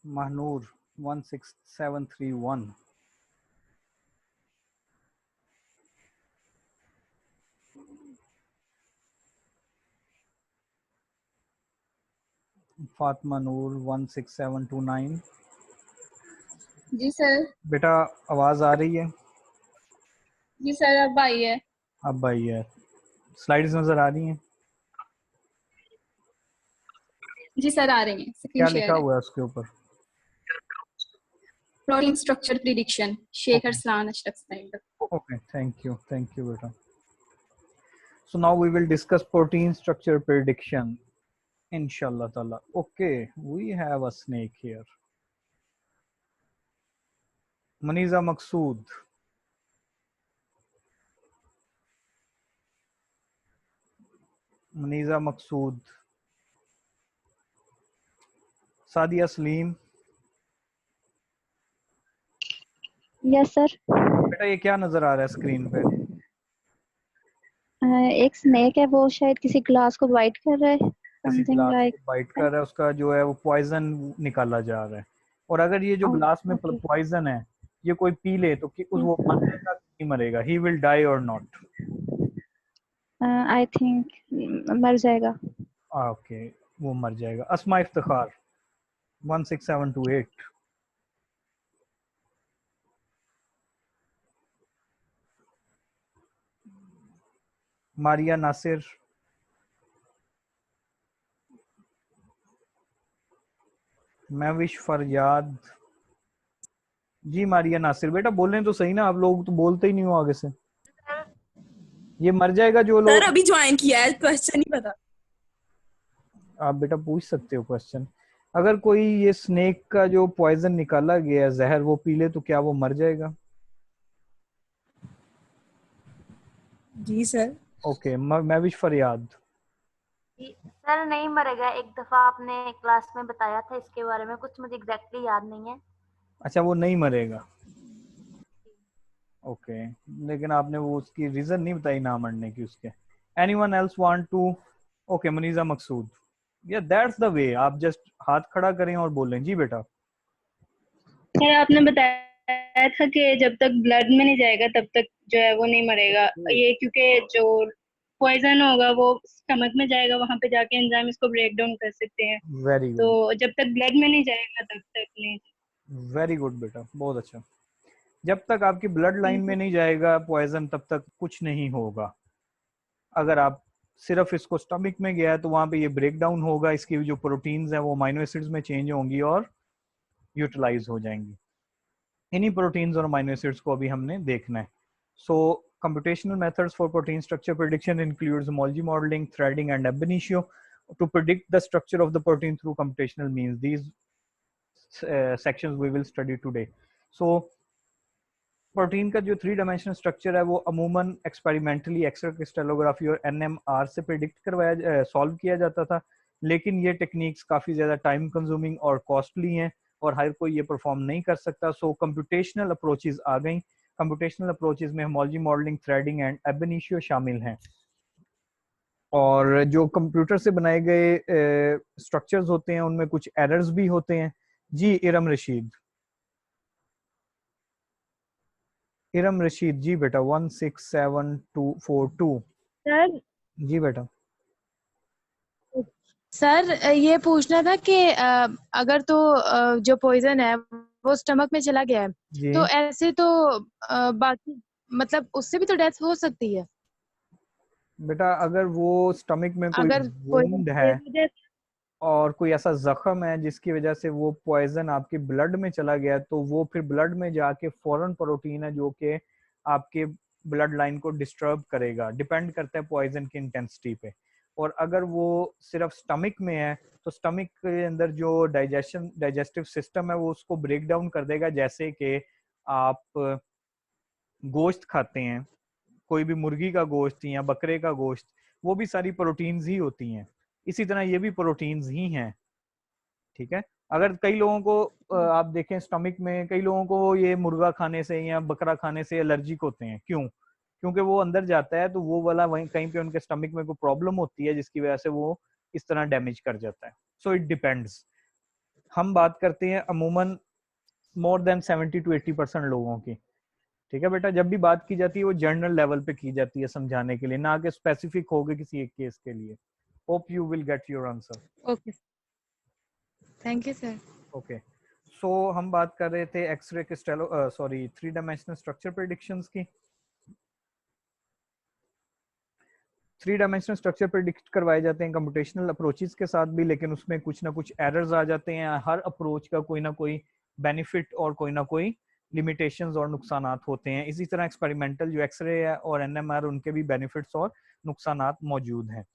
Mahnur 16731. Fatima नूर 16729. जी sir. बेटा आवाज आ रही है? जी सर, अब आई है। अब आई है। स्लाइड्स नजर आ रही हैं? जी सर, आ रही है, स्क्रीन क्या लिखा शेयर है। हुआ है उसके ऊपर? Protein structure prediction, Sheikh okay Arsalan Ashraf side. Okay, thank you बेटा. So now we will discuss protein structure prediction. Inshallah Taala. Okay, we have a snake here. Maniza Maqsood. Maniza Maqsood. Sadia Salim. Yes sir. बेटा ये क्या नजर आ रहा है screen पे? एक snake है, वो शायद किसी ग्लास को बाइट कर रहा है, किसी समथिंग ग्लास लाइक। को बाइट कर रहा है, उसका जो है वो पॉइजन निकाला जा रहा है. और अगर ये जो ग्लास में ओके, पॉइजन है, ये कोई पी ले तो कि उस वो मर जाएगा कि नहीं मरेगा? ही विल डाई और नॉट? आई थिंक मर जाएगा। ओके, वो मर जाएगा. अस्मा इफ्तिखार 16728. मारिया नासिर. महविश फरियाद. जी मारिया नासिर, बेटा बोलें तो सही ना, आप लोग तो बोलते ही नहीं हो आगे से. ये मर जाएगा जो सर लोग. अभी ज्वाइन किया है, क्वेश्चन नहीं पता। आप बेटा पूछ सकते हो क्वेश्चन. अगर कोई ये स्नेक का जो पॉइजन निकाला गया जहर वो पी ले तो क्या वो मर जाएगा? जी सर। ओके, महविश फरियाद. सर नहीं मरेगा, एक दफा आपने क्लास में बताया था इसके बारे में, कुछ मुझे एग्जैक्टली याद नहीं है। अच्छा, वो नहीं मरेगा. ओके, लेकिन आपने वो उसकी रीजन नहीं बताई ना मरने की उसके. Anyone else want to? Okay, Manija Maqsood. Yeah that's the way, आप जस्ट हाथ खड़ा करें और बोलें. जी बेटा. सर आपने बताया था कि जब तक ब्लड में नहीं जाएगा तब तक जो है वो नहीं मरेगा, ये क्योंकि जो पॉइजन होगा वो स्टमक में जाएगा, वहां पे जाके एंजाइम इसको ब्रेक डाउन कर सकते हैं, वेरी गुड, तो जब तक ब्लड में नहीं जाएगा तब तक नहीं। वेरी गुड बेटा, बहुत अच्छा. जब तक आपकी ब्लड लाइन में नहीं जाएगा पॉइजन तब तक कुछ नहीं होगा. अगर आप सिर्फ इसको स्टमक में गया है तो वहां पे ये ब्रेक डाउन होगा, इसकी जो प्रोटीन्स हैं वो अमीनो एसिड्स में चेंज होंगी और यूटिलाइज हो जाएंगी. इन्हीं प्रोटीन्स और अमीनो एसिड्स को अभी हमने देखना है. सो computational methods for protein structure prediction includes homology modeling, threading and ab initio to predict the structure of the protein through computational means. These sections we will study today. So protein का जो 3 dimensional structure है वो अमूमन experimentally X ray crystallography और NMR से predict करवाया solve किया जाता था, लेकिन ये टेक्निक्स काफ़ी ज़्यादा टाइम कंज्यूमिंग और कॉस्टली हैं और हर कोई ये परफॉर्म नहीं कर सकता. सो कंप्यूटेशनल अप्रोचेस आ गई. कंप्यूटेशनल अप्रोचेस में homology modelling, threading and ab initio शामिल हैं. और जो कंप्यूटर से बनाए गए स्ट्रक्चर्स होते हैं उनमें कुछ एरर्स भी होते हैं. जी इरम रशीद. इरम रशीद जी बेटा 16742. सर जी बेटा. सर ये पूछना था कि अगर तो जो पॉइजन है वो स्टमक में चला गया है जी तो ऐसे तो बाकी मतलब उससे भी तो डेथ हो सकती है. बेटा अगर वो स्टमक में कोई अगर वुंड है पॉइजन और कोई ऐसा जख्म है जिसकी वजह से वो पॉइजन आपके ब्लड में चला गया तो वो फिर ब्लड में जाके फॉरेन प्रोटीन है जो कि आपके ब्लड लाइन को डिस्टर्ब करेगा. डिपेंड करता है पॉइजन की इंटेंसिटी पे. और अगर वो सिर्फ स्टमक में है तो स्टमक के अंदर जो डाइजेस्टिव सिस्टम है वो उसको ब्रेक डाउन कर देगा. जैसे कि आप गोश्त खाते हैं, कोई भी मुर्गी का गोश्त या बकरे का गोश्त, वो भी सारी प्रोटीन्स ही होती हैं. इसी तरह ये भी प्रोटीन्स ही हैं. ठीक है. अगर कई लोगों को आप देखें स्टमक में, कई लोगों को ये मुर्गा खाने से या बकरा खाने से एलर्जिक होते हैं. क्यों? क्योंकि वो अंदर जाता है तो वो वाला वहीं कहीं पे उनके स्टमक में कोई प्रॉब्लम होती है जिसकी वजह से वो इस तरह डैमेज कर जाता है. So it depends. हम बात करते हैं अमूमन मोर देन 70 to 80% लोगों की। ठीक है बेटा, जब भी बात की जाती है वो जनरल लेवल पे की जाती है समझाने के लिए, ना कि स्पेसिफिक हो गए किसी एक केस के लिए। Hope you will get your answer. Okay, thank you sir. Okay, so हम बात कर रहे थे x ray crystallography sorry 3 dimensional structure predictions की। 3 डायमेंशनल स्ट्रक्चर प्रेडिक्ट करवाए जाते हैं कंप्यूटेशनल अप्रोचेस के साथ भी, लेकिन उसमें कुछ ना कुछ एरर्स आ जाते हैं। हर अप्रोच का कोई ना कोई बेनिफिट और कोई ना कोई लिमिटेशंस और नुकसानात होते हैं। इसी तरह एक्सपेरिमेंटल जो एक्सरे है और एनएमआर, उनके भी बेनिफिट्स और नुकसानात मौजूद हैं।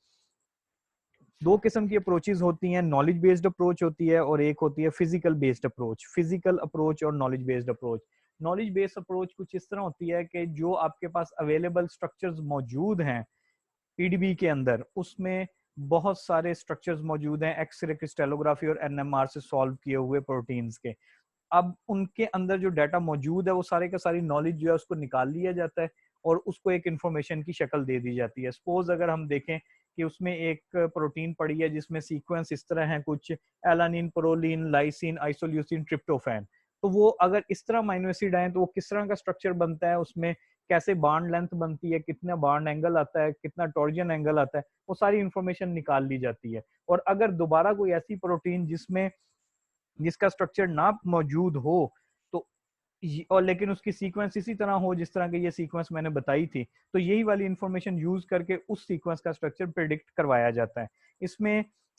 दो किस्म की अप्रोचेस होती हैं, नॉलेज बेस्ड अप्रोच होती है और एक होती है physical based approach. Physical approach और knowledge based approach. Knowledge based approach कुछ इस तरह होती है कि जो आपके पास अवेलेबल स्ट्रक्चर्स मौजूद हैं पीडीबी के अंदर, उसमें बहुत सारे स्ट्रक्चर्स मौजूद हैं एक्सरे क्रिस्टलोग्राफी और एनएमआर से सॉल्व किए हुए प्रोटीन्स के। अब उनके अंदर जो डाटा मौजूद है वो सारे का सारी नॉलेज जो है उसको निकाल लिया जाता है और उसको एक इंफॉर्मेशन की शक्ल दे दी जाती है। सपोज अगर हम देखें कि उसमें एक प्रोटीन पड़ी है जिसमें सीक्वेंस इस तरह है, कुछ alanine, proline, lysine, isoleucine, tryptophan, तो वो अगर इस तरह अमीनो एसिड आए तो वो किस तरह का स्ट्रक्चर बनता है, उसमें कैसे बॉन्ड लेंथ बनती है, कितना बॉन्ड एंगल आता है, कितना टॉर्जन एंगल आता है, वो सारी इंफॉर्मेशन निकाल ली जाती है। और अगर दोबारा कोई ऐसी प्रोटीन जिसका स्ट्रक्चर ना मौजूद हो तो और लेकिन उसकी सीक्वेंस इसी तरह हो जिस तरह की ये सीक्वेंस मैंने बताई थी, तो यही वाली इंफॉर्मेशन यूज करके उस सीक्वेंस का स्ट्रक्चर प्रिडिक्ट करवाया जाता है।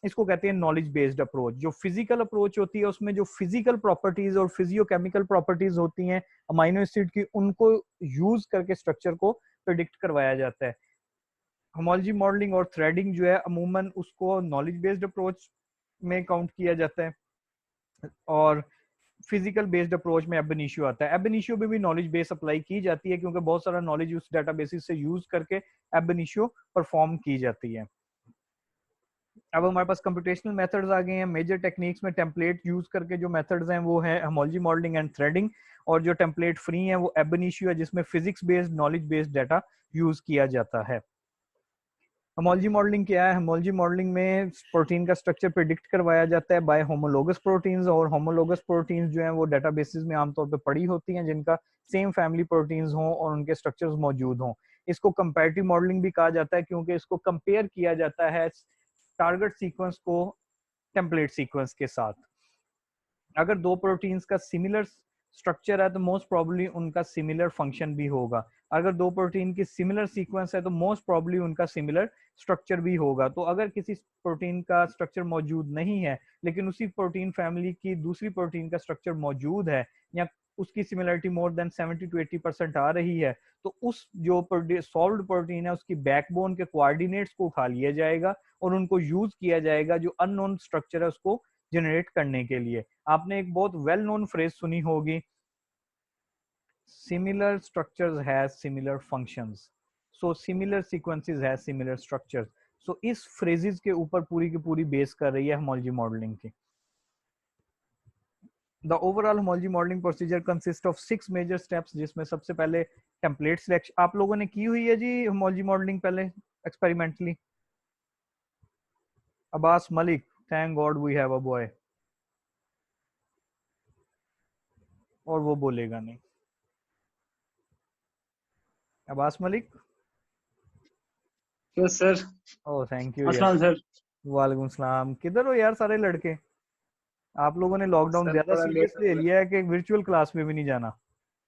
इसको कहते हैं नॉलेज बेस्ड अप्रोच। जो फिजिकल अप्रोच होती है उसमें जो फिजिकल प्रॉपर्टीज और फिजियोकेमिकल प्रॉपर्टीज होती हैं अमीनो एसिड की, उनको यूज करके स्ट्रक्चर को प्रिडिक्ट करवाया जाता है। होमोलॉजी मॉडलिंग और थ्रेडिंग जो है अमूमन उसको नॉलेज बेस्ड अप्रोच में काउंट किया जाता है और फिजिकल बेस्ड अप्रोच में एब इनिशियो आता है। एब इनिशियो में भी नॉलेज बेस अप्लाई की जाती है क्योंकि बहुत सारा नॉलेज उस डेटाबेसिस से यूज करके एब इनिशियो परफॉर्म की जाती है। अब हमारे पास कंप्यूटेशनल मेथड्स आ गए हैं। मेजर टेक्निक्स में टेम्पलेट यूज करके जो मेथड्स हैं वो है होमोलॉजी मॉडलिंग एंड थ्रेडिंग, और जो टेम्पलेट फ्री है वो एब इनिशियो है जिसमें physics based knowledge based data use किया जाता है। होमोलॉजी मॉडलिंग क्या है? होमोलॉजी मॉडलिंग में प्रोटीन का स्ट्रक्चर प्रिडिक्ट करवाया जाता है बाय होमोलोगस प्रोटीन्स, और होमोलोगस प्रोटीन्स जो हैं वो डेटाबेसेस में आमतौर पे पड़ी होती हैं जिनका सेम फैमिली प्रोटीन्स हों और उनके स्ट्रक्चर्स मौजूद हों। इसको कंपैरेटिव मॉडलिंग भी कहा जाता है क्योंकि इसको कंपेयर किया जाता है टारगेट सीक्वेंस को टेम्पलेट सीक्वेंस के साथ। अगर दो प्रोटीन्स का सिमिलर स्ट्रक्चर है तो मोस्ट प्रोबेबली उनका सिमिलर फंक्शन भी होगा। अगर दो प्रोटीन की सिमिलर सीक्वेंस है तो मोस्ट प्रोबेबली उनका सिमिलर स्ट्रक्चर भी होगा। तो अगर किसी प्रोटीन का स्ट्रक्चर मौजूद नहीं है लेकिन उसी प्रोटीन फैमिली की दूसरी प्रोटीन का स्ट्रक्चर मौजूद है या उसकी सिमिलरिटी मोर देन 70 to 80% आ रही है, तो उस जो सॉल्व्ड प्रोटीन है उसकी बैकबोन के कोऑर्डिनेट्स को उठा लिया जाएगा और उनको यूज किया जाएगा जो अननोन स्ट्रक्चर है उसको जनरेट करने के लिए। आपने एक बहुत वेल नोन फ्रेज सुनी होगी, similar structures has similar functions, so similar sequences has similar structures। so इस phrases के ऊपर पूरी की पूरी बेस कर रही है homology modeling की। The overall homology modeling procedure consists of 6 major steps, जिसमें सबसे पहले template selection। आप लोगों ने की हुई है जी homology modeling पहले experimentally? Abbas Malik, thank God we have a boy। और वो बोलेगा नहीं। Abbas Malik? Yes sir. Oh thank you अस्सलाम यार। सर। वालेकुम सलाम। किधर हो यार सारे लड़के? आप लोगों ने लॉकडाउन सर ज्यादा थोड़ा सीरियस लेट ले हो गया। लिया है कि वर्चुअल क्लास में भी नहीं जाना।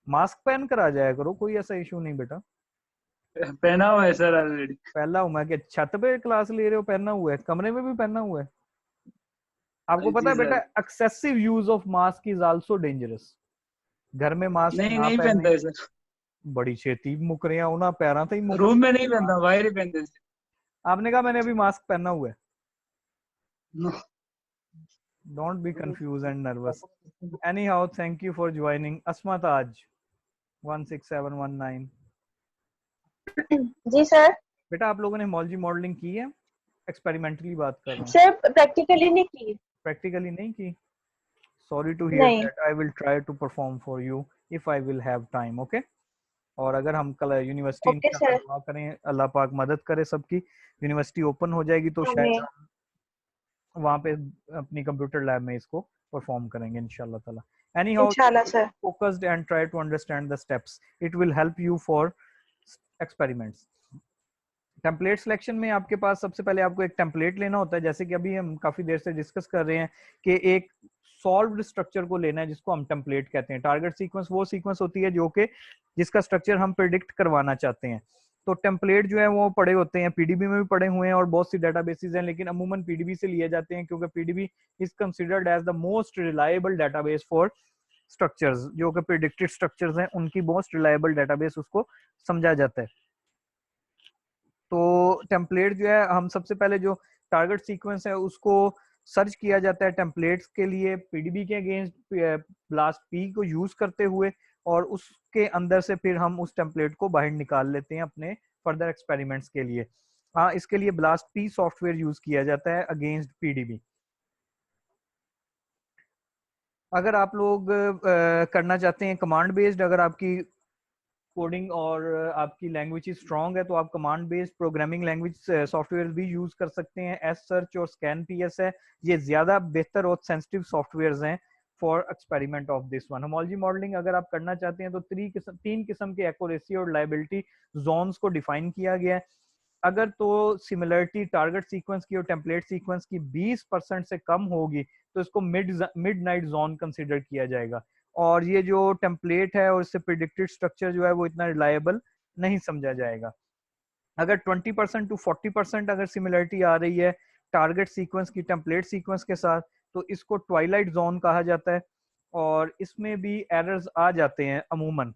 मास्क पहन कर आ जाया करो, कोई ऐसा इशू नहीं बेटा। पहना हुआ है सर ऑलरेडी। पहला हूं मैं कि छत पे क्लास ले रहे हो, पहना हुआ है, कमरे में भी पहना हुआ है। आपको पता जी है बेटा sir. Excessive use of mask is also dangerous. घर में मास्क नहीं ना नहीं पहने पहनता है सर। बड़ी छेती मुकरियां उना पैरा थे ही रूम में नहीं मुकर। पहनता, बाहर ही पहनते सर। आपने कहा मैंने अभी मास्क पहना हुआ है। No. Don't be confuse and nervous. Anyhow thank you for joining. Asma Taj 16719। जी सर। बेटा आप लोगों ने होमोलॉजी मॉडलिंग की है? एक्सपेरिमेंटली बात कर रहा हूँ, सर प्रैक्टिकली नहीं की। प्रैक्टिकली नहीं की। सॉरी टू हियर नहीं। That. I will try to perform for you if I will have time. Okay. और अगर हम कल यूनिवर्सिटी ओके इंशाल्लाह सर। दुआ करें, अल्लाह पाक मदद करे सबकी, यूनिवर्सिटी ओपन हो जाएगी तो शायद आमीन। हम वहाँ पे अपनी कंप्यूटर लैब में इसको परफॉर्म करेंगे इंशाल्लाह ताला। Anyhow, इंशाल्लाह sir. focused and try to understand the steps. It will help you for experiments. Template selection में आपके पास सबसे पहले आपको एक टेम्पलेट लेना होता है, जैसे कि अभी हम काफी देर से डिस्कस कर रहे हैं कि एक सॉल्व्ड स्ट्रक्चर को लेना है जिसको हम टेम्पलेट कहते हैं। टारगेट सीक्वेंस वो सीक्वेंस होती है जो कि जिसका स्ट्रक्चर हम प्रिडिक्ट करवाना चाहते हैं। तो टेम्पलेट जो है वो पड़े होते हैं, पीडीबी में भी पड़े हुए हैं और बहुत सी डेटाबेसेस हैं, लेकिन अमूमन पीडीबी से लिए जाते हैं क्योंकि PDB is considered as the most reliable database for structures, जो कि प्रिडिक्टेड स्ट्रक्चर्स हैं उनकी मोस्ट रिलायबल डेटाबेस उसको समझा जाता है। तो टेम्पलेट जो है, हम सबसे पहले जो टारगेट सीक्वेंस है उसको सर्च किया जाता है टेम्पलेट्स के लिए पीडीबी के अगेंस्ट ब्लास्ट पी को यूज करते हुए, और उसके अंदर से फिर हम उस टेम्पलेट को बाहर निकाल लेते हैं अपने फर्दर एक्सपेरिमेंट्स के लिए। हाँ, इसके लिए ब्लास्ट पी सॉफ्टवेयर यूज किया जाता है अगेंस्ट पीडीबी। अगर आप लोग करना चाहते हैं कमांड बेस्ड, अगर आपकी कोडिंग और आपकी लैंग्वेज स्ट्रांग है तो आप command based programming language software भी यूज कर सकते हैं। एस सर्च और स्कैन पीएस है, ये ज्यादा बेहतर और सेंसिटिव सॉफ्टवेयर्स हैं for experiment of this one. Homology modelling अगर आप करना चाहते हैं तो तीन किस्म के एक्यूरेसी और लायबिलिटी जोन्स को डिफाइन किया गया है। अगर तो सिमिलरिटी टारगेट सीक्वेंस की और टेम्पलेट सीक्वेंस की 20% से कम होगी तो इसको मिडनाइट जोन कंसिडर किया जाएगा, और ये जो टेम्पलेट है और इससे प्रिडिक्टेड स्ट्रक्चर जो है वो इतना रिलायबल नहीं समझा जाएगा। अगर 20% to 40% अगर सिमिलरिटी आ रही है टारगेट सीक्वेंस की टेम्पलेट सीक्वेंस के साथ तो इसको ट्वाइलाइट जोन कहा जाता है, और इसमें भी एरर्स आ जाते हैं अमूमन।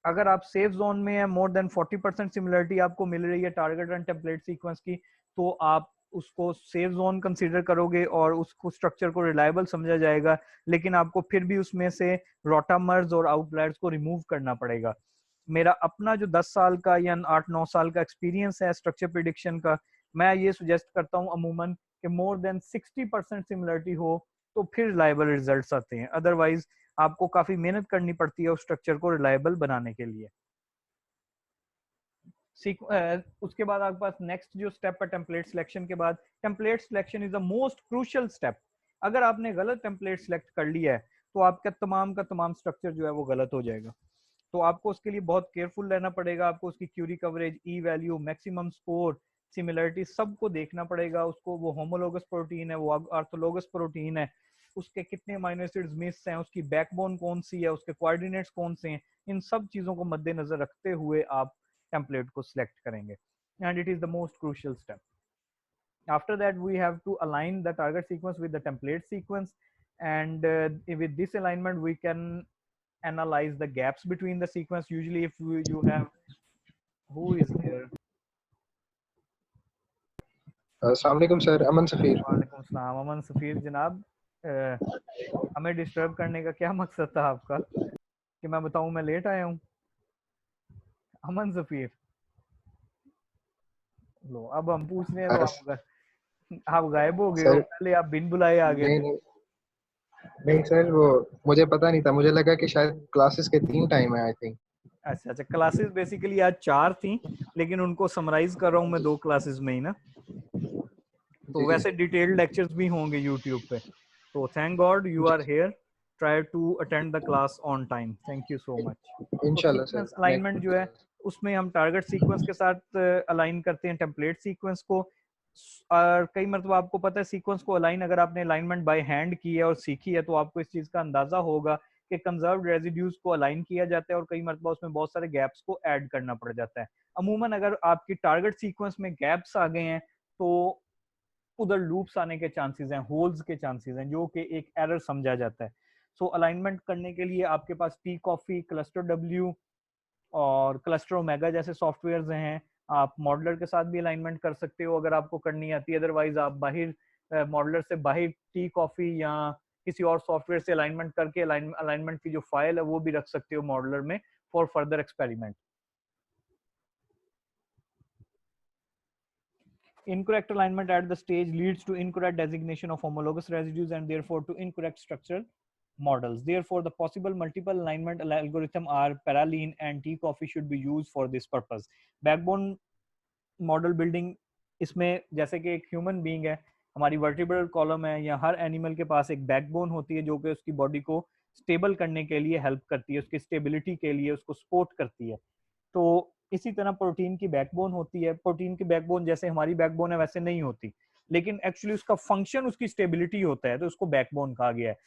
अगर आप सेफ जोन में है, मोर देन 40% सिमिलरिटी आपको मिल रही है टारगेट एंड टेम्पलेट सीक्वेंस की, तो आप उसको सेफ जोन कंसीडर करोगे और उसको स्ट्रक्चर को रिलायबल समझा जाएगा, लेकिन आपको फिर भी उसमें से रोटामर्स और आउटलायर्स को रिमूव करना पड़ेगा। मेरा अपना जो 10 साल का या 8-9 साल का एक्सपीरियंस है स्ट्रक्चर प्रिडिक्शन का, मैं ये सुजेस्ट करता हूँ अमूमन कि मोर देन 60% सिमिलरिटी हो तो फिर रिलायबल रिजल्ट्स आते हैं, अदरवाइज आपको काफी मेहनत करनी पड़ती है उस स्ट्रक्चर को रिलायबल बनाने के लिए। उसके बाद आपके पास नेक्स्ट जो स्टेप है टेम्पलेट सिलेक्शन के बाद, template selection is the most crucial step. अगर आपने गलत टेम्पलेट सिलेक्ट कर लिया है तो आपका तमाम का तमाम स्ट्रक्चर जो है वो गलत हो जाएगा। तो आपको उसके लिए बहुत केयरफुल रहना पड़ेगा, आपको उसकी query coverage, E value, maximum score, similarity सबको देखना पड़ेगा। उसको वो होमोलोगस प्रोटीन है, वो ऑर्थोलोगस प्रोटीन है, उसके कितने अमीनो एसिड्स मिस हैं, उसकी बैकबोन कौन सी है, उसके कोऑर्डिनेट्स कौन से हैं, इन सब चीजों को मद्देनजर रखते हुए आप टेम्पलेट को सिलेक्ट करेंगे, and it is the most crucial step. After that, we have to align the target sequence with the template sequence, and with this alignment, we can analyze the gaps between the sequence. Usually, if you have, who is there? अस्सलाम वालेकुम sir, अमन सफीर। वालेकुम सलाम, अमन सफीर जनाब। हमें disturb करने का क्या मकसद था आपका कि मैं बताऊं मैं लेट आया हूं? अमन सफीर, लो अब हम पूछ रहे हैं तो आप गायब हो गए हो, पहले आप बिन बुलाए आ गए। नहीं सर, वो मुझे पता नहीं था, मुझे लगा कि शायद क्लासेस के 3 टाइम है आई थिंक। अच्छा, क्लासेस बेसिकली आज 4 थी, लेकिन उनको समराइज कर रहा हूँ मैं 2 क्लासेस में ही ना। तो वैसे डिटेल्ड लेक्चर्स भी होंगे यूट्यूब पे। तो thank God you are here, try to attend the class on time, thank you so much. इंशाल्लाह सर। अलाइनमेंट जो है उसमें हम टारगेट सीक्वेंस के साथ अलाइन करते हैं टेम्पलेट सीक्वेंस को, और कई मरतबा आपको पता है सीक्वेंस को अलाइन अगर आपने अलाइनमेंट बाय हैंड की है और सीखी है तो आपको इस चीज का अंदाजा होगा कि कंजर्व्ड रेजिड्यूज को अलाइन किया जाता है और कई मरतबा उसमें बहुत सारे गैप्स को ऐड करना पड़ जाता है। अमूमन अगर आपकी टारगेट सीक्वेंस में गैप्स आ गए हैं तो उधर लूप्स आने के चांसेस हैं, होल्स के चांसेस हैं, जो कि एक एरर समझा जाता है। सो अलाइनमेंट करने के लिए आपके पास टी कॉफी, क्लस्टर डब्ल्यू और क्लस्टर ओमेगा जैसे सॉफ्टवेयर्स हैं। आप मॉडलर के साथ भी अलाइनमेंट कर सकते हो अगर आपको करनी आती है, अदरवाइज आप बाहर मॉडलर से बाहर टी कॉफी या किसी और सॉफ्टवेयर से अलाइनमेंट करके अलाइनमेंट की जो फाइल है वो भी रख सकते हो मॉडलर में for further experiment. Incorrect alignment at the stage leads to incorrect designation of homologous residues and therefore to incorrect structural models. Therefore, the possible multiple alignment algorithm are Paraline and T-Coffee should be used for this purpose. Backbone model building, इसमें जैसे कि एक human being है, हमारी vertebral column है, या हर animal के पास एक बैकबोन होती है जो कि उसकी बॉडी को स्टेबल करने के लिए हेल्प करती है, उसकी स्टेबिलिटी के लिए उसको सपोर्ट करती है। तो इसी तरह प्रोटीन की बैकबोन होती है। प्रोटीन की बैकबोन जैसे हमारी बैकबोन है वैसे नहीं होती, लेकिन एक्चुअली उसका फंक्शन उसकी स्टेबिलिटी होता है, तो उसको बैकबोन कहा गया है।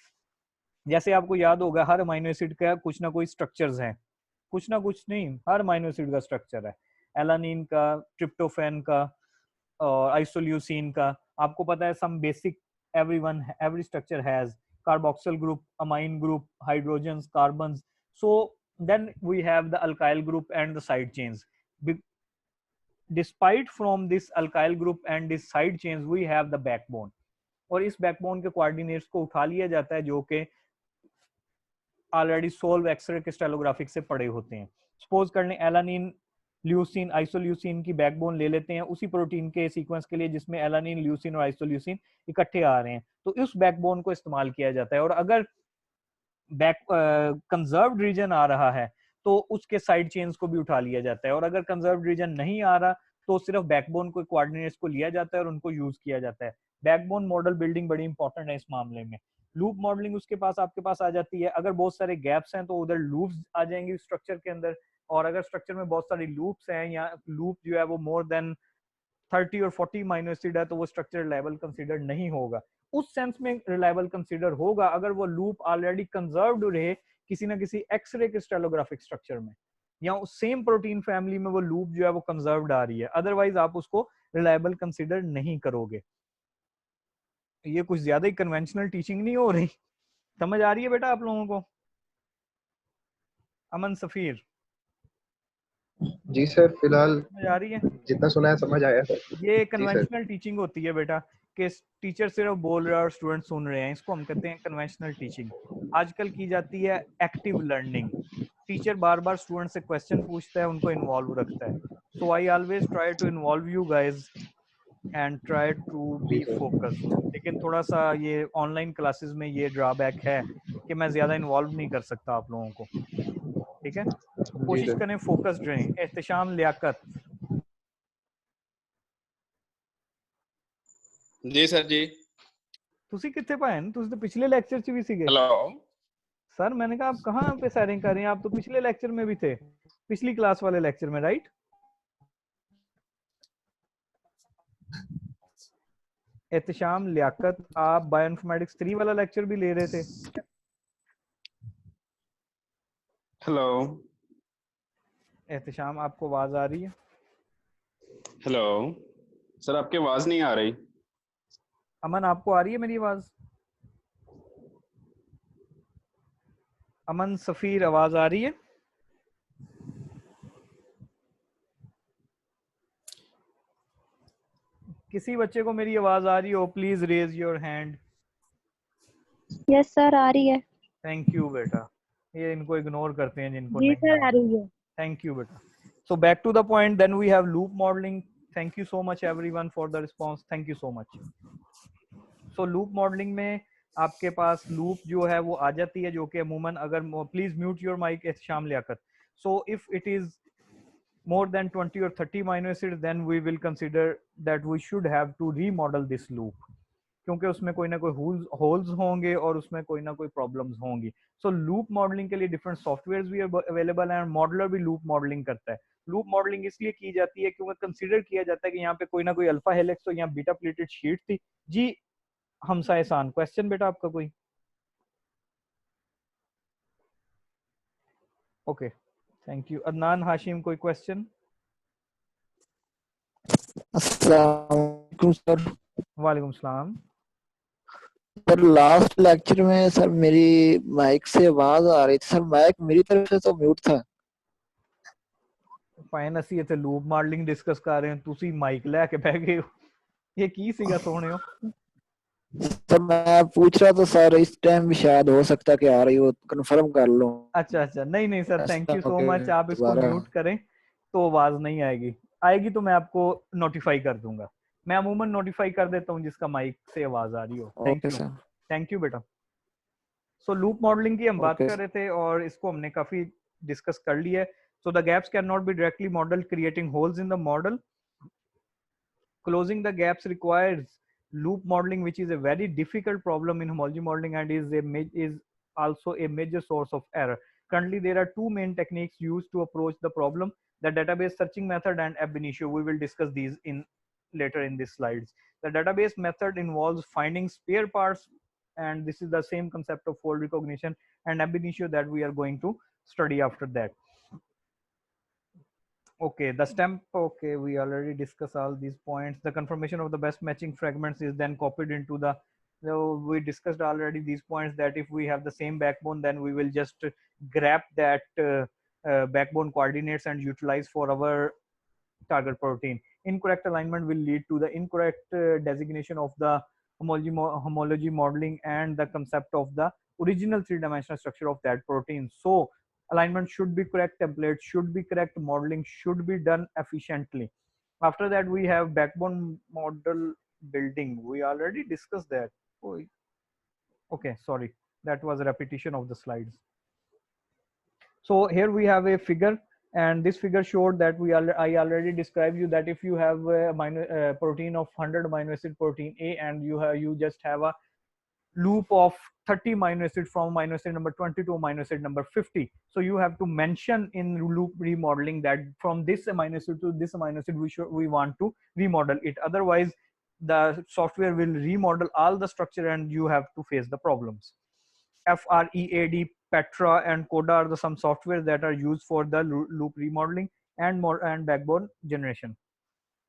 जैसे आपको याद होगा हर अमीनो एसिड का कुछ ना कोई स्ट्रक्चर्स हैं, कुछ ना कुछ नहीं, हर अमीनो एसिड का स्ट्रक्चर है, एलानिन का, ट्रिप्टोफैन का और आइसोल्यूसिन का। आपको पता है some basic every structure has carboxyl group, amine group, hydrogens, carbons. So then we have the alkyl group and the side chains. Despite from this alkyl group and this side chains we have the backbone, और इस backbone के coordinates को उठा लिया जाता है जो कि ऑलरेडी सोल्व एक्सरे क्रिस्टलोग्राफिक से पड़े होते हैं। सपोज कर लें एलानिन, ल्यूसिन, आइसोल्यूसिन की बैकबोन ले लेते हैं उसी प्रोटीन के सीक्वेंस के लिए जिसमें एलानिन, ल्यूसिन और आइसोल्यूसिन इकट्ठे आ रहे हैं, तो इस बैकबोन को इस्तेमाल किया जाता है। और अगर कंजर्व्ड रीजन आ रहा है तो उसके साइड चेन्स को भी उठा लिया जाता है, और अगर कंजर्व्ड रीजन नहीं आ रहा तो सिर्फ बैकबोन को कोऑर्डिनेट्स को लिया जाता है और उनको यूज किया जाता है। बैकबोन मॉडल बिल्डिंग बड़ी इंपॉर्टेंट है इस मामले में। लूप मॉडलिंग उसके पास आपके पास आ जाती है, अगर बहुत सारे गैप्स हैं तो उधर लूप्स आ जाएंगे स्ट्रक्चर के अंदर, और अगर स्ट्रक्चर में बहुत सारी लूप्स हैं या लूप जो है वो मोर देन 30 और 40 अमीनो एसिड है तो वो स्ट्रक्चर रिलायबल कंसीडर नहीं होगा। उस सेंस में रिलायबल कंसीडर होगा अगर वो लूप ऑलरेडी कंजर्व्ड रहे किसी ना किसी एक्सरे क्रिस्टलोग्राफिक स्ट्रक्चर में, या उस सेम प्रोटीन फैमिली में वो लूप जो है वो कंजर्व्ड आ रही है, अदरवाइज आप उसको रिलायबल कंसीडर नहीं करोगे। ये कुछ ज्यादा ही कन्वेंशनल टीचिंग नहीं हो रही, समझ आ रही है बेटा आप लोगों को? अमन सफीर जी सर, फिलहाल समझ आ रही है? जितना सुना है समझ आया सर। ये कन्वेंशनल टीचिंग होती है बेटा कि टीचर सिर्फ बोल रहा है और स्टूडेंट सुन रहे हैं, इसको हम कहते हैं कन्वेंशनल टीचिंग। आजकल की जाती है एक्टिव लर्निंग, टीचर बार बार स्टूडेंट से क्वेश्चन पूछता है, उनको इन्वॉल्व रखता है। So I always try to involve you guys and try to be focused. लेकिन थोड़ा सा ये ऑनलाइन क्लासेस में ये ड्रॉबैक है कि मैं ज्यादा इन्वॉल्व नहीं कर सकता आप लोगों को, ठीक है? कोशिश करें फोकस्ड रहें। एहतशाम लियाकत। जी सर जी। ਤੁਸੀਂ ਕਿੱਥੇ ਭੈਣ, ਤੁਸੀਂ ਤਾਂ पिछले लेक्चर च भी ਸੀਗੇ। हेलो सर मैंने कहा आप कहाँ पे सैरिंग कर रहे हैं, आप तो पिछले लेक्चर में भी थे, पिछली क्लास वाले लेक्चर में, राइट? एहतशाम लियाकत, आप बायोइन्फॉर्मेटिक्स 3 वाला लेक्चर भी ले रहे थे। हेलो एहतशाम आपको आवाज आ रही है? हेलो सर, आपकी आवाज नहीं आ रही। अमन आपको आ रही है मेरी आवाज? अमन सफीर आवाज आ रही है? किसी बच्चे को मेरी आवाज आ रही हो please raise your hand. Yes sir, आ रही है। थैंक यू बेटा, ये इनको इग्नोर करते हैं जिनको जी नहीं सर, आ रही है। थैंक यू बेटा। So back to the point, then we have loop modeling. Thank you so much everyone for the response. Thank you so much. So loop modeling में आपके पास loop जो है वो आ जाती है, जो कि अमूमन अगर please mute your mic Ehtesham Liaquat. So if it is more than 20 or 30 amino acids, then we will consider that we should have to remodel this loop, क्योंकि उसमें कोई ना कोई होल्स होंगे और उसमें कोई ना कोई प्रॉब्लम्स होंगी। सो लूप मॉडलिंग के लिए डिफरेंट सॉफ्टवेयर्स भी अवेलेबल हैं, मॉडलर भी लूप मॉडलिंग करता है। लूप मॉडलिंग इसलिए की जाती है क्योंकि कंसीडर किया जाता है कि यहाँ पे कोई ना कोई अल्फा हेलिक्स तो यहाँ बीटा प्लेटेड शीट थी। जी हमसा एहसान, क्वेश्चन बेटा आपका कोई? Okay thank you. Adnan Hashim कोई क्वेश्चन? अस्सलाम वालेकुम सर। वालेकुम सलाम। सर लास्ट लेक्चर में सर मेरी माइक से आवाज आ रही थी सर, माइक मेरी तरफ से तो म्यूट था। फाइन ਅਸੀਂ ਇੱਥੇ ਲੂਪ ਮਾਡਲਿੰਗ ਡਿਸਕਸ ਕਰ ਰਹੇ ਹਾਂ, ਤੁਸੀਂ ਮਾਈਕ ਲੈ ਕੇ ਬਹਿ ਗਏ ਹੋ, ਇਹ ਕੀ ਸੀਗਾ ਸੋਹਣਿਓ? सर मैं पूछ रहा था सर इस टाइम भी शायद हो सकता है कि आ रही हो, कंफर्म कर लो। अच्छा अच्छा, नहीं नहीं sir, thank you so okay, much. आप इसको दोबारा। म्यूट करें तो आवाज नहीं आएगी, आएगी तो मैं आपको नोटिफाई कर दूंगा। मैं अमूमन नोटिफाई कर देता हूँ जिसका माइक से आवाज आ रही हो। Thank okay you, sir. Thank you बेटा। सो लूप मॉडलिंग की हम बात ओके कर रहे थे और इसको हमने काफी डिस्कस कर लिया है। So the gaps can not be directly model, creating holes in the model, closing the gaps requires loop modeling, which is a very difficult problem in homology modeling and is also a major source of error. Currently, there are two main techniques used to approach the problem: the database searching method and ab initio. We will discuss these in later in these slides. The database method involves finding spare parts, and this is the same concept of fault recognition, and ab initio that we are going to study after that. Okay, the stamp, okay, we already discussed all these points. The confirmation of the best matching fragments is then copied into the, so we discussed already these points, that if we have the same backbone, then we will just grab that backbone coordinates and utilize for our target protein. Incorrect alignment will lead to the incorrect designation of the homology modeling and the concept of the original three-dimensional structure of that protein. So alignment should be correct, template should be correct, modeling should be done efficiently. After that, we have backbone model building. We already discussed that. Oh, okay, sorry, that was a repetition of the slides. So here we have a figure, and this figure showed that I already described you that if you have a protein of 100 amino acid protein A, and you just have a loop of 30 amino acid from amino acid number 20 to amino acid number 50. So you have to mention in loop remodeling that from this amino acid to this amino acid we want to remodel it. Otherwise, the software will remodel all the structure and you have to face the problems. FREAD, Petra, and Coda are some software that are used for the loop remodeling and backbone generation.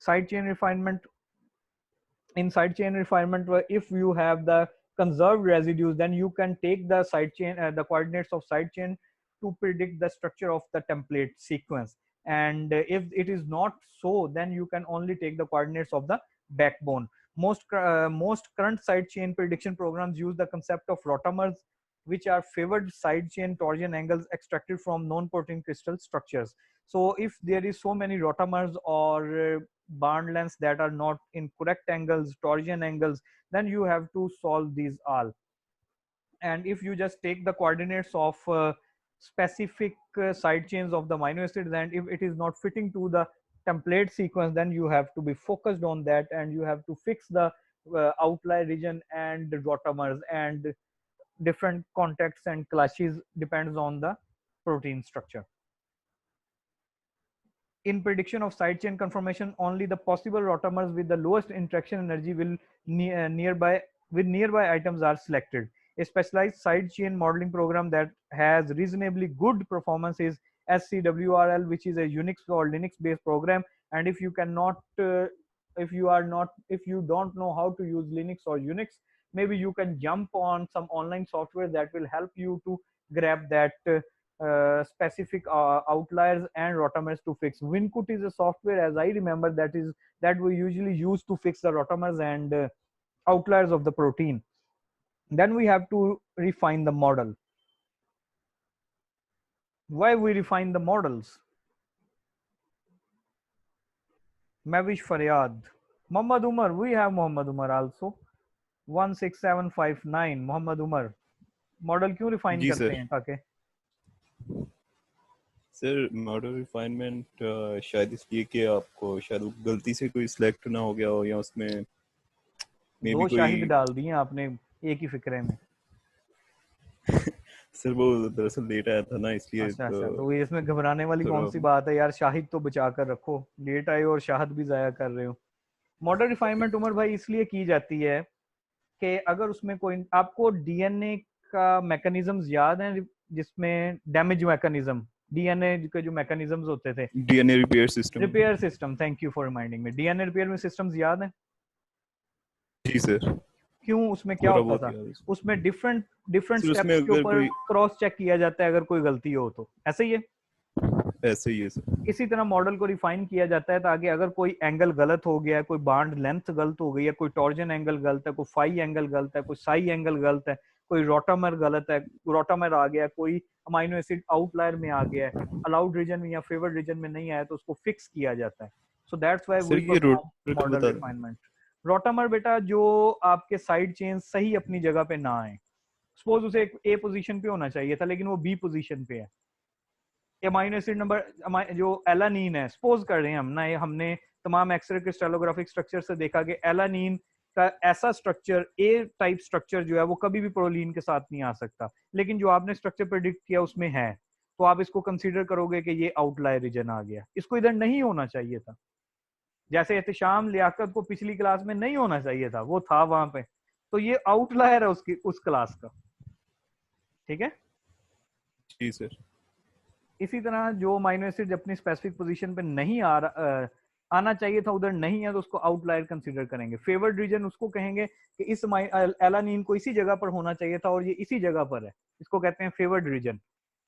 Sidechain refinement. In sidechain refinement, if you have the conserved residues, then you can take the sidechain, the coordinates of sidechain to predict the structure of the template sequence. And if it is not so, then you can only take the coordinates of the backbone. Most current sidechain prediction programs use the concept of rotamers, which are favored sidechain torsion angles extracted from non-protein crystal structures. So if there is so many rotamers or bond lengths that are not in correct angles, torsion angles, then you have to solve these all. And if you just take the coordinates of specific side chains of the amino acids, and if it is not fitting to the template sequence, then you have to be focused on that, and you have to fix the outlier region and the rotamers, and different contexts and clashes depends on the protein structure. In prediction of sidechain conformation, only the possible rotamers with the lowest interaction energy will nearby items are selected. A specialized sidechain modeling program that has reasonably good performance is SCWRL, which is a Unix or Linux based program. And if you cannot, if you don't know how to use Linux or Unix, maybe you can jump on some online software that will help you to grab that specific outliers and rotamers to fix. WinCut is a software, as I remember, that we usually use to fix the rotamers and outliers of the protein. Then we have to refine the model. Why we refine the models? Mavish Faryad. Muhammad Umar, we have Muhammad Umar also. 16759 Muhammad Umar. Model क्यों refine करते हैं ताकि sir model refinement शायद इसलिए कि आपको शायद गलती से कोई सिलेक्ट ना हो गया हो, या उसमें दो शाहिद डाल दिए आपने एक ही फिक्रे में। सर वो दरअसल लेट आया था ना, इसलिए अच्छा, तो इसमें घबराने वाली कौन सी बात है यार, शाहिद तो बचा कर रखो, लेट आए और शाहिद भी जाया कर रहे हो। मॉडल रिफाइनमेंट उमर भाई इसलिए की जाती है कि अगर उसमें कोई आपको डीएनए का मैकेनिज्म्स याद हैं जिसमें डैमेज मैकेनिज्म, डीएनए के जो मैकेनिज्म्स होते थे, DNA repair system, thank you for reminding me. DNA repair में सिस्टम्स याद हैं? जी सर। क्यों, उसमें क्या होता था? उसमें डिफरेंट स्टेप्स के ऊपर क्रॉस चेक किया जाता है अगर कोई गलती हो तो, ऐसे ही है? ऐसे ही है सर। इसी तरह मॉडल को रिफाइन किया जाता है ताकि अगर कोई एंगल गलत हो गया है, कोई बाउंड लेंथ गलत हो गई है, कोई टॉर्जन एंगल गलत है, कोई फाई एंगल गलत है, कोई साई एंगल गलत है, कोई रोटामर गलत है, रोटामर आ गया, कोई अमाइनो एसिड आउटलायर में आ गया है, अलाउड रीजन में या फेवर्ड रीजन में नहीं आया, तो उसको फिक्स किया जाता है। So that's why we perform model refinement. Rotamer बेटा जो आपके साइड चेन सही अपनी जगह पे ना आए, सपोज उसे ए पोजीशन पे होना चाहिए था लेकिन वो बी पोजीशन पे है। अमाइनो एसिड नंबर जो एलानीन है, सपोज कर रहे हैं हमने तमाम एक्सरे क्रिस्टलोग्राफिक स्ट्रक्चर से देखा कि एलानीन का ऐसा स्ट्रक्चर, ए टाइप स्ट्रक्चर जो है वो कभी भी प्रोलीन के साथ नहीं आ सकता, लेकिन जो आपने स्ट्रक्चर प्रेडिक्ट किया उसमें है, तो आप इसको कंसीडर करोगे कि ये आउटलायर रीजन आ गया, इसको इधर नहीं होना चाहिए था। जैसे एहतिशाम लियाकत को पिछली क्लास में नहीं होना चाहिए था, वो था वहां पे, तो ये आउटलायर है उसकी उस क्लास का। ठीक है जी सर। इसी तरह जो अमीनो एसिड अपनी स्पेसिफिक पोजीशन पे नहीं आना चाहिए था उधर नहीं है, तो उसको आउटलायर कंसीडर करेंगे। फेवर्ड रीजन उसको कहेंगे कि इस एलानीन को इसी जगह पर होना चाहिए था और ये इसी जगह पर है, इसको कहते हैं फेवर्ड रीजन।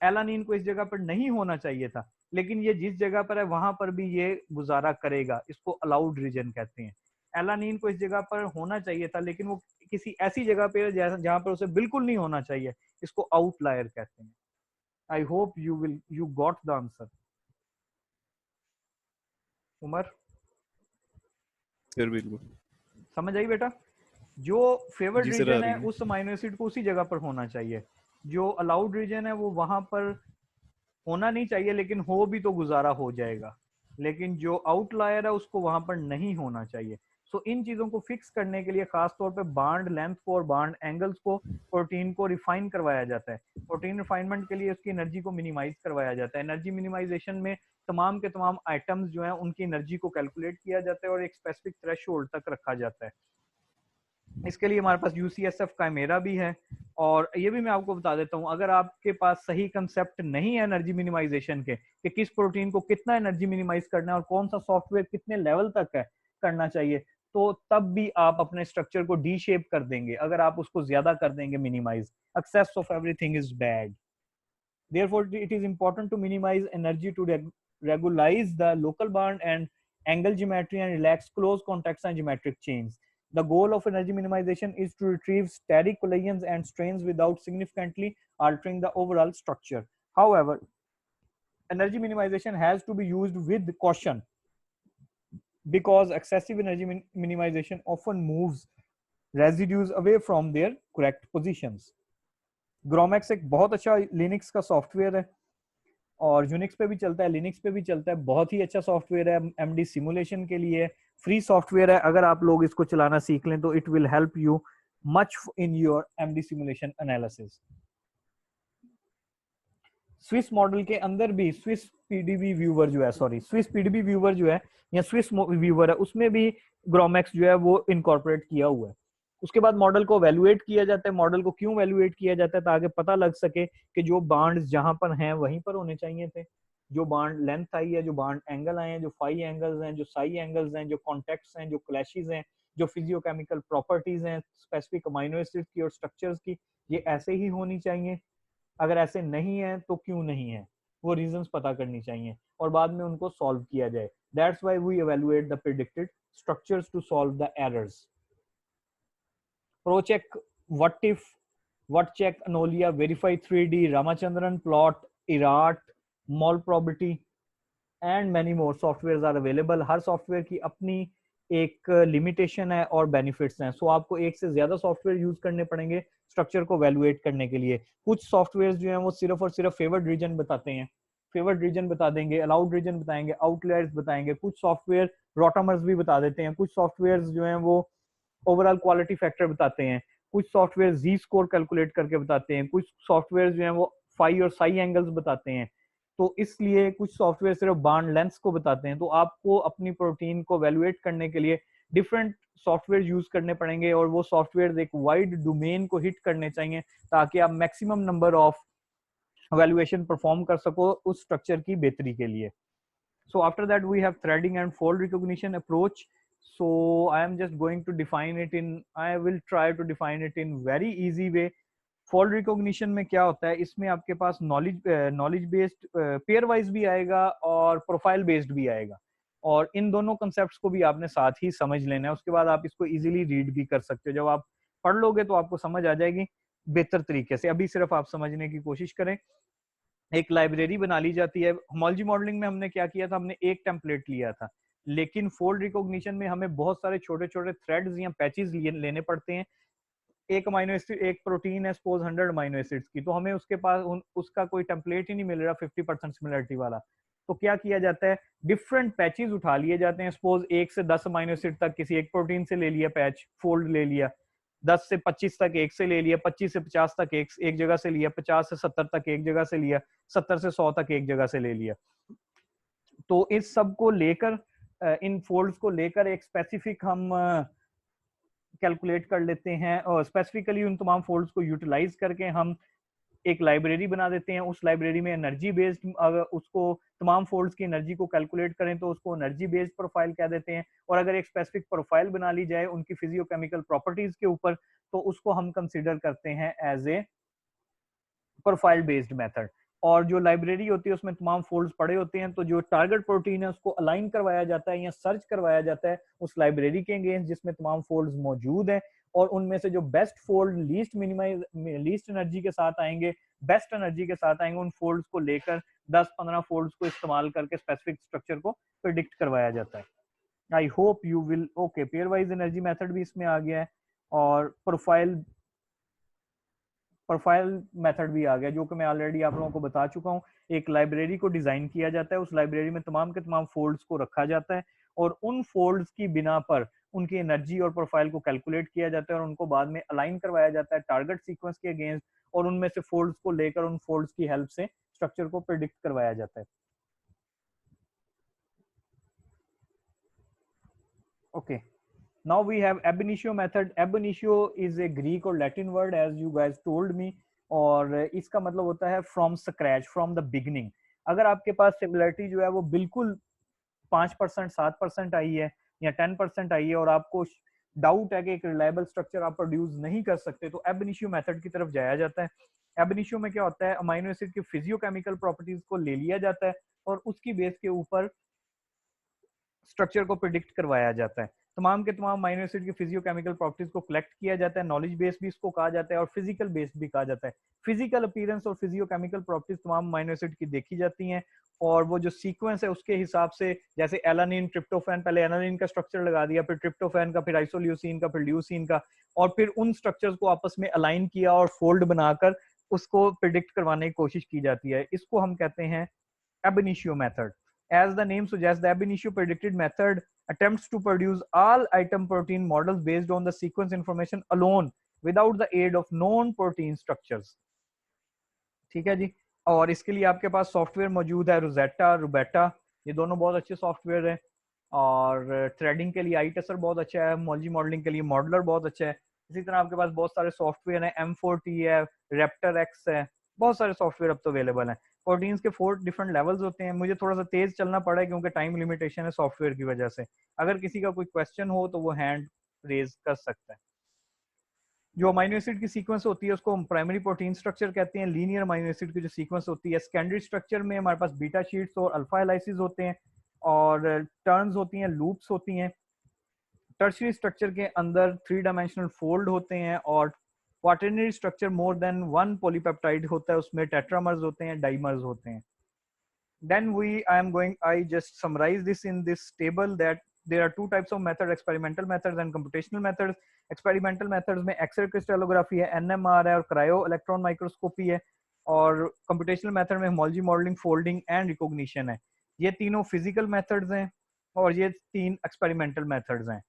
एलानीन को इस जगह पर नहीं होना चाहिए था, लेकिन ये जिस जगह पर है वहां पर भी ये गुजारा करेगा, इसको अलाउड रीजन कहते हैं। एलानीन को इस जगह पर होना चाहिए था, लेकिन वो किसी ऐसी जगह पे जहां पर उसे बिल्कुल नहीं होना चाहिए, इसको आउटलायर कहते हैं। I hope you got the answer. Umar sir बिल्कुल समझ आई बेटा? जो फेवर्ड जी सर, रीजन आ है रही है। उस अमीनो एसिड को उसी जगह पर होना चाहिए, जो अलाउड रीजन है वो वहां पर होना नहीं चाहिए, लेकिन हो भी तो गुजारा हो जाएगा, लेकिन जो आउटलायर है उसको वहां पर नहीं होना चाहिए। सो इन चीजों को फिक्स करने के लिए खास तौर पे बांड लेंथ को और बांड एंगल्स को प्रोटीन को रिफाइन करवाया जाता है। प्रोटीन रिफाइनमेंट के लिए उसकी एनर्जी को मिनिमाइज करवाया जाता है। एनर्जी मिनिमाइजेशन में तमाम के तमाम आइटम्स जो हैं उनकी एनर्जी को कैलकुलेट किया जाता है और एक स्पेसिफिक थ्रेशोल्ड तक रखा जाता है। इसके लिए हमारे पास यूसीएसएफ काइमेरा भी है, और ये भी मैं आपको बता देता हूँ, अगर आपके पास सही कंसेप्ट नहीं है एनर्जी मिनिमाइजेशन के कि किस प्रोटीन को कितना एनर्जी मिनिमाइज करना है और कौन सा सॉफ्टवेयर कितने लेवल तक है करना चाहिए, तो तब भी आप अपने स्ट्रक्चर को डी शेप कर देंगे अगर आप उसको ज्यादा कर देंगे minimise. Excess of everything is bad, therefore it is important to minimize energy to regularize the local bond and angle geometry and relax close contacts and geometric chains. The goal of energy minimization is to retrieve steric collisions and strains without significantly altering the overall structure. However, energy minimization has to be used with caution because excessive energy minimization often moves residues away from their correct positions. ग्रोमैक्स एक बहुत अच्छा Linux का software है और Unix पे भी चलता है, लिनक्स पे भी चलता है, बहुत ही अच्छा सॉफ्टवेयर है एमडी सिमुलेशन के लिए, फ्री सॉफ्टवेयर है। अगर आप लोग इसको चलाना सीख लें तो it will help you much in your MD simulation analysis. Swiss model के अंदर भी स्विस पीडीबी व्यूवर जो है, स्विस पीडीबी व्यूवर जो है या स्विस व्यूवर है, उसमें भी ग्रोमैक्स जो है वो इनकॉर्पोरेट किया हुआ है। उसके बाद मॉडल को वैल्यूएट किया जाता है। मॉडल को क्यों वैल्यूएट किया जाता है? ताकि पता लग सके कि जो बांड्स जहां पर हैं वहीं पर होने चाहिए थे, जो बांड लेंथ आई है, जो बांड एंगल आए हैं, जो फाई एंगल्स हैं, जो साई एंगल्स हैं, जो कॉन्टेक्ट्स हैं, जो क्लैशेस हैं, जो फिजियोकेमिकल प्रॉपर्टीज हैं स्पेसिफिक अमीनो एसिड्स की और स्ट्रक्चर्स की, ये ऐसे ही होनी चाहिए। अगर ऐसे नहीं है तो क्यों नहीं है, वो रीजंस पता करनी चाहिए और बाद में उनको सॉल्व किया जाए। That's why we evaluate the predicted structures to solve the errors. ProCheck, WhatIf, WhatCheck, Anolia, Verify 3D, Ramachandran Plot, IRAT, Mol Probability and many more softwares are available. Her software की अपनी एक limitation है और benefits हैं। सो आपको एक से ज्यादा सॉफ्टवेयर यूज करने पड़ेंगे स्ट्रक्चर को वैल्यूएट करने के लिए। कुछ सॉफ्टवेयर जो हैं वो सिर्फ और सिर्फ फेवर्ड रीजन बताते हैं, फेवर्ड रीजन बता देंगे, अलाउड रीजन बताएंगे, आउटलायर्स बताएंगे। कुछ सॉफ्टवेयर रोटामर्स भी बता देते हैं। कुछ सॉफ्टवेयर जो हैं वो ओवरऑल क्वालिटी फैक्टर बताते हैं। कुछ सॉफ्टवेयर जी स्कोर कैलकुलेट करके बताते हैं। कुछ सॉफ्टवेयर जो हैं वो फाई और साई एंगल्स बताते हैं। तो इसलिए कुछ सॉफ्टवेयर सिर्फ बांड लेंथ्स को बताते हैं। तो आपको अपनी प्रोटीन को वैल्यूएट करने के लिए डिफरेंट सॉफ्टवेयर यूज करने पड़ेंगे और वो सॉफ्टवेयर एक वाइड डोमेन को हिट करने चाहिए ताकि आप maximum number of valuation perform कर सको उस स्ट्रक्चर की बेहतरी के लिए। So after that we have threading and fold recognition approach. So I am just going to define it in, I will try to define it in very easy way. Fold recognition में क्या होता है, इसमें आपके पास knowledge based pair wise भी आएगा और profile based भी आएगा, और इन दोनों कंसेप्ट्स को भी आपने साथ ही समझ लेना है। उसके बाद आप इसको इजीली रीड भी कर सकते हो। जब आप पढ़ लोगे तो आपको समझ आ जाएगी बेहतर तरीके से। अभी सिर्फ आप समझने की कोशिश करें। एक लाइब्रेरी बना ली जाती है। होमोलॉजी मॉडलिंग में हमने क्या किया था, हमने एक टेम्पलेट लिया था, लेकिन फोल्ड रिकॉग्निशन में हमें बहुत सारे छोटे छोटे थ्रेड्स या पैचेस लेने पड़ते हैं। एक अमीनो एसिड, एक प्रोटीन है सपोज 100 अमीनो एसिड्स की, तो हमें उसके पास उसका कोई टेम्पलेट ही नहीं मिल रहा 50% सिमिलरिटी वाला, तो क्या किया जाता है, डिफरेंट पैचेस उठा लिए जाते हैं। सपोज 1 से 10 अमीनो एसिड तक किसी एक प्रोटीन से ले लिया पैच, फोल्ड ले लिया, 10 से 25 तक एक से ले लिया, 25 से 50 तक एक जगह से लिया, 50 से 70 तक एक जगह से लिया, 70 से 100 तक एक जगह से ले लिया। तो इस सब को लेकर, इन फोल्ड्स को लेकर एक स्पेसिफिक हम कैलकुलेट कर लेते हैं, और स्पेसिफिकली उन तमाम फोल्ड्स को यूटिलाइज करके हम एक लाइब्रेरी बना देते हैं। उस लाइब्रेरी में एनर्जी बेस्ड, अगर उसको तमाम फोल्ड्स की एनर्जी को कैलकुलेट करें तो उसको एनर्जी बेस्ड प्रोफाइल कह देते हैं। और अगर एक स्पेसिफिक प्रोफाइल बना ली जाए उनकी फिजियोकेमिकल प्रॉपर्टीज के ऊपर, तो उसको हम कंसीडर करते हैं as a profile based method. और जो लाइब्रेरी होती है उसमें तमाम फोल्ड्स पड़े होते हैं, तो जो टारगेट प्रोटीन है उसको अलाइन करवाया जाता है या सर्च करवाया जाता है उस लाइब्रेरी के अगेंस्ट जिसमें तमाम फोल्ड्स मौजूद हैं, और उनमें से जो बेस्ट फोल्ड लीस्ट एनर्जी के साथ आएंगे, बेस्ट एनर्जी के साथ आएंगे, उन फोल्ड्स को लेकर 10-15 फोल्ड्स को इस्तेमाल करके स्पेसिफिक स्ट्रक्चर को प्रिडिक्ट करवाया जाता है। I hope you will okay. Pair wise energy method भी इसमें आ गया है, और प्रोफाइल मेथड भी आ गया, जो कि मैं ऑलरेडी आप लोगों को बता चुका हूँ। एक लाइब्रेरी को डिजाइन किया जाता है, उस लाइब्रेरी में तमाम के तमाम फोल्ड्स को रखा जाता है, और उन फोल्ड्स की बिना पर उनकी एनर्जी और प्रोफाइल को कैलकुलेट किया जाता है, और उनको बाद में अलाइन करवाया जाता है टारगेट सीक्वेंस के अगेंस्ट, और उनमें से फोल्ड्स को लेकर उन फोल्ड्स की हेल्प से स्ट्रक्चर को प्रिडिक्ट करवाया जाता है। Okay, now we have ab initio method. Ab initio is a Greek or Latin word as you guys told me, और इसका मतलब होता है from scratch, from the beginning। अगर आपके पास सिमिलरिटी जो है वो बिल्कुल 5%, 7% आई है या 10% आई है, और आपको डाउट है कि एक रिलायबल स्ट्रक्चर आप प्रोड्यूस नहीं कर सकते, तो ab initio मेथड की तरफ जाया जाता है। ab initio में क्या होता है, अमीनो एसिड की फिजियोकेमिकल प्रॉपर्टीज को ले लिया जाता है और उसकी बेस के ऊपर स्ट्रक्चर को प्रिडिक्ट करवाया जाता है। तमाम के तमाम अमीनो एसिड की फिजियोकेमिकल प्रॉपर्टीज को कलेक्ट किया जाता है, नॉलेज बेस भी इसको कहा जाता है और फिजिकल बेस भी कहा जाता है। फिजिकल अपीयरेंस और फिजियोकेमिकल प्रॉपर्टीज तमाम अमीनो एसिड की देखी जाती हैं, और वो जो सीक्वेंस है उसके हिसाब से, जैसे एलानिन, ट्रिप्टोफैन, पहले एलानिन का स्ट्रक्चर लगा दिया, फिर ट्रिप्टोफैन का, फिर आइसोल्यूसिन का, फिर ल्यूसिन का, और फिर उन स्ट्रक्चर्स को आपस में अलाइन किया और फोल्ड बनाकर उसको प्रिडिक्ट करवाने की कोशिश की जाती है। इसको हम कहते हैं ab initio method. As the name suggests, the ab initio predicted method attempts to produce all item protein models based on the sequence information alone without the aid of known protein structures. ठीक है जी। और इसके लिए आपके पास software मौजूद है, Rosetta, रुबेटा, ये दोनों बहुत अच्छे सॉफ्टवेयर हैं। और थ्रेडिंग के लिए आईटेसर बहुत अच्छा है, मॉलजी मॉडलिंग के लिए मॉडलर बहुत अच्छा है। इसी तरह आपके पास बहुत सारे सॉफ्टवेयर हैं, M4T है, रेप्टर एक्स है, बहुत सारे सॉफ्टवेयर अब तो अवेलेबल हैं। प्रोटीन्स के 4 डिफरेंट लेवल्स होते हैं। मुझे थोड़ा सा तेज चलना पड़ा है क्योंकि टाइम लिमिटेशन है सॉफ्टवेयर की वजह से। अगर किसी का कोई क्वेश्चन हो तो वो हैंड रेज कर सकता है। जो अमीनो एसिड की सीक्वेंस होती है उसको हम प्राइमरी प्रोटीन स्ट्रक्चर कहते हैं। लीनियर अमीनो एसिड की जो सीक्वेंस होती है, सेकेंडरी स्ट्रक्चर में हमारे पास बीटा शीट्स और अल्फा हेलाइसिस होते हैं, और टर्न्स होती हैं, लूप्स होती हैं। टर्शियरी स्ट्रक्चर के अंदर 3 डायमेंशनल फोल्ड होते हैं, और quaternary structure more than 1 polypeptide होता है, उसमें टेट्रामर्स होते हैं, डाइमर्स होते हैं। Then I just summarize this in this table that there are 2 types of method, experimental methods and computational methods. Experimental methods में X-ray crystallography है, NMR है और cryo electron microscopy है, और computational method में homology modeling, folding and recognition है। ये तीनों physical methods हैं और ये 3 experimental methods हैं।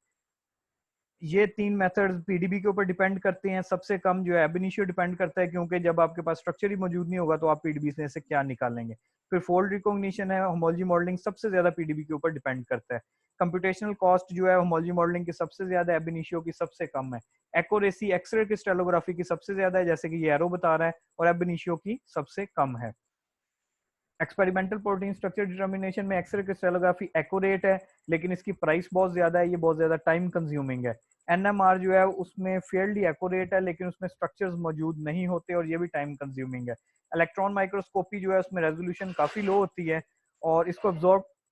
ये 3 मेथड्स पीडीबी के ऊपर डिपेंड करते हैं। सबसे कम जो है ab initio डिपेंड करता है, क्योंकि जब आपके पास स्ट्रक्चर ही मौजूद नहीं होगा तो आप पीडीबी से क्या निकालेंगे। फिर फोल्ड रिकॉग्निशन है, होमोलॉजी मॉडलिंग सबसे ज्यादा पीडीबी के ऊपर डिपेंड करता है। कंप्यूटेशनल कॉस्ट जो है होमोलॉजी मॉडलिंग की सबसे ज्यादा, ab initio की सबसे कम है। एक्यूरेसी एक्सरे क्रिस्टलोग्राफी की सबसे ज्यादा है, जैसे कि ये एरो बता रहा है, और ab initio की सबसे कम है। एक्सपेरिमेंटल प्रोटीन स्ट्रक्चर डिटर्मिनेशन में एक्सरे क्रिस्टलोग्राफी एक्यूरेट है, लेकिन इसकी प्राइस बहुत ज्यादा है, ये बहुत ज्यादा टाइम कंज्यूमिंग है। एनएमआर जो है उसमें फेयरली एक्यूरेट है, लेकिन उसमें स्ट्रक्चर्स मौजूद नहीं होते और ये भी टाइम कंज्यूमिंग है। इलेक्ट्रॉन माइक्रोस्कोपी जो है उसमें रेजोल्यूशन काफी लो होती है, और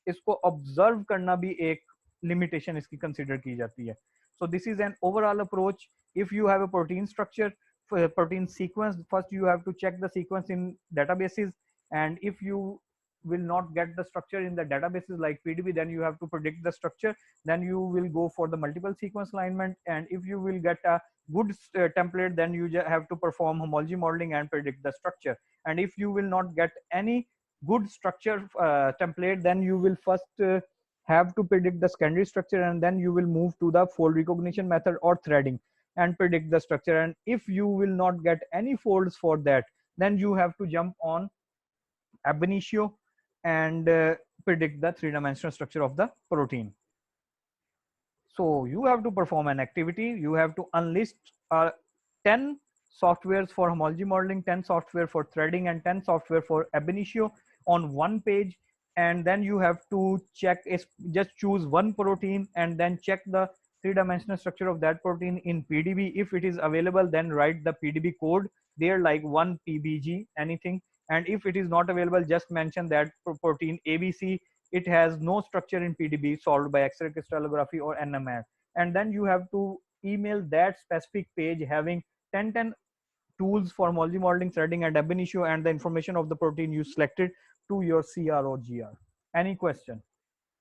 इसको ऑब्जर्व करना भी एक लिमिटेशन इसकी कंसिडर की जाती है। So this is an overall approach. If you have a protein structure, protein sequence, first you have to check the sequence in databases, and if you will not get the structure in the databases like PDB, then you have to predict the structure, then you will go for the multiple sequence alignment, and if you will get a good template, then you have to perform homology modeling and predict the structure. And if you will not get any good structure template, then you will first have to predict the secondary structure, and then you will move to the fold recognition method or threading and predict the structure. And if you will not get any folds for that, then you have to jump on ab initio and predict the three-dimensional structure of the protein. So you have to perform an activity. You have to unlist 10 softwares for homology modeling, 10 software for threading, and 10 software for ab initio on one page. And then you have to check, just choose one protein and then check the three-dimensional structure of that protein in PDB. If it is available, then write the PDB code there, like 1 PBG, anything. And if it is not available, just mention that protein ABC, it has no structure in PDB, solved by X-ray crystallography or NMR. And then you have to email that specific page having 10 tools for homology modeling, threading, and ab initio, and the information of the protein you selected to your CR or GR. Any question?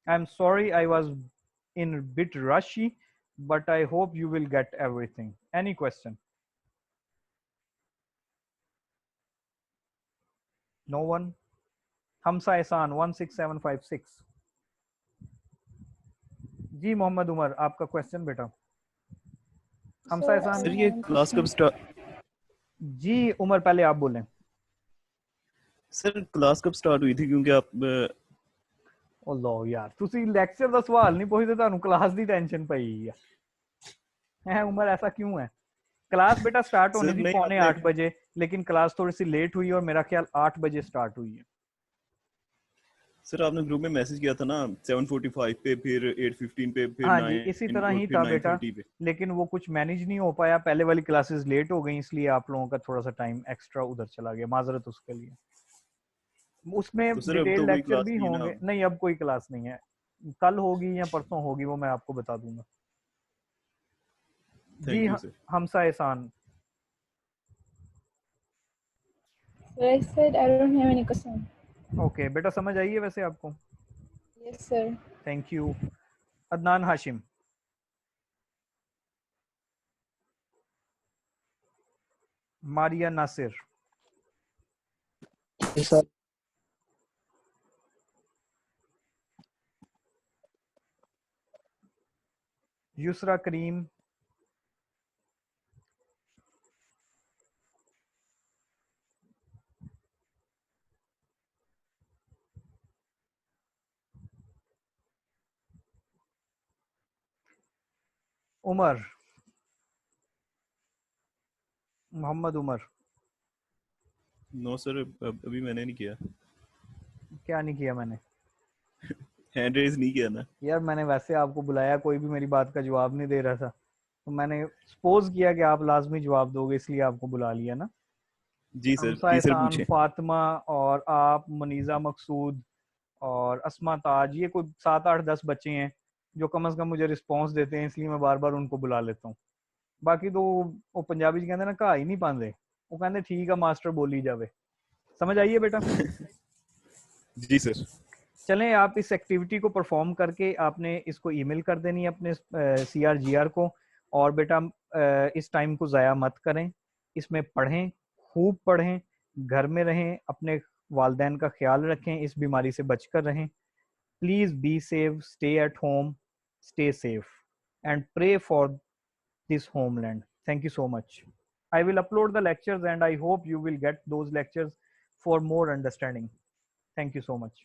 I'm sorry I was in a bit rushy, but I hope you will get everything. Any question? No one? Hamza Ehsan 16756. जी मोहम्मद उमर, आपका question बेटा। हमसा एहसान sir ये class कब start? जी उमर, पहले आप बोलें। Sir class कब start हुई थी? क्योंकि आप ओ लो यार, ਤੁਸੀਂ ਲੈਕਚਰ ਦਾ ਸਵਾਲ ਨਹੀਂ ਪੁੱਛਦੇ, ਤੁਹਾਨੂੰ ਕਲਾਸ ਦੀ ਟੈਨਸ਼ਨ ਪਈ है उमर, ऐसा क्यों है? क्लास बेटा स्टार्ट होनी थी 7:45 बजे, लेकिन क्लास थोड़ी सी लेट हुई और मेरा ख्याल 8 बजे स्टार्ट हुई है। सर आपने ग्रुप में मैसेज किया था ना 7:45 पे, फिर 8:15 पे, फिर हाँ 9 जी, इसी तरह ही था बेटा, लेकिन वो कुछ मैनेज नहीं हो पाया, पहले वाली क्लासेस लेट हो गई, इसलिए आप लोगों का थोड़ा सा टाइम एक्स्ट्रा उधर चला गया, माजरत उसके लिए। उसमें तो डिटेल लेक्चर भी होंगे। नहीं, अब कोई क्लास नहीं है, कल होगी या परसों होगी, वो मैं आपको बता दूंगा। जी हमसा एहसान। I said I don't have any question. Okay बेटा, समझ आई है वैसे आपको? Yes sir. Thank you. Adnan Hashim. Maria Nasir. Sir Yusra Karim. Umar, Mohammad Umar. No sir अभी मैंने नहीं किया। क्या नहीं किया मैंने? हैंड रेज नहीं किया ना यार, मैंने वैसे आपको बुलाया, कोई भी मेरी बात का जवाब नहीं दे रहा था, तो मैंने सपोज किया कि आप लाजमी जवाब दोगे, इसलिए आपको बुला लिया ना। जी सर, जी सर पूछें। फातिमा और आप, मनीजा मकसूद और अस्मा ताज, ये कोई 7, 8, 10 बच्चे हैं जो कम से कम मुझे रिस्पॉन्स देते हैं, इसलिए मैं बार बार उनको बुला लेता हूँ। बाकी तो वो पंजाबी कहते ना, कहा ही नहीं पाते, वो कहते ठीक है मास्टर बोली जावे। समझ आइए बेटा? जी सर। चलें, आप इस एक्टिविटी को परफॉर्म करके आपने इसको ईमेल कर देनी है अपने CR/GR को। और बेटा इस टाइम को ज़ाया मत करें, इसमें पढ़ें, खूब पढ़ें, घर में रहें, अपने वालिदैन का ख्याल रखें, इस बीमारी से बचकर रहें। Please be safe, stay at home, stay safe, and pray for this homeland. Thank you so much. I will upload the lectures and I hope you will get those lectures for more understanding. Thank you so much.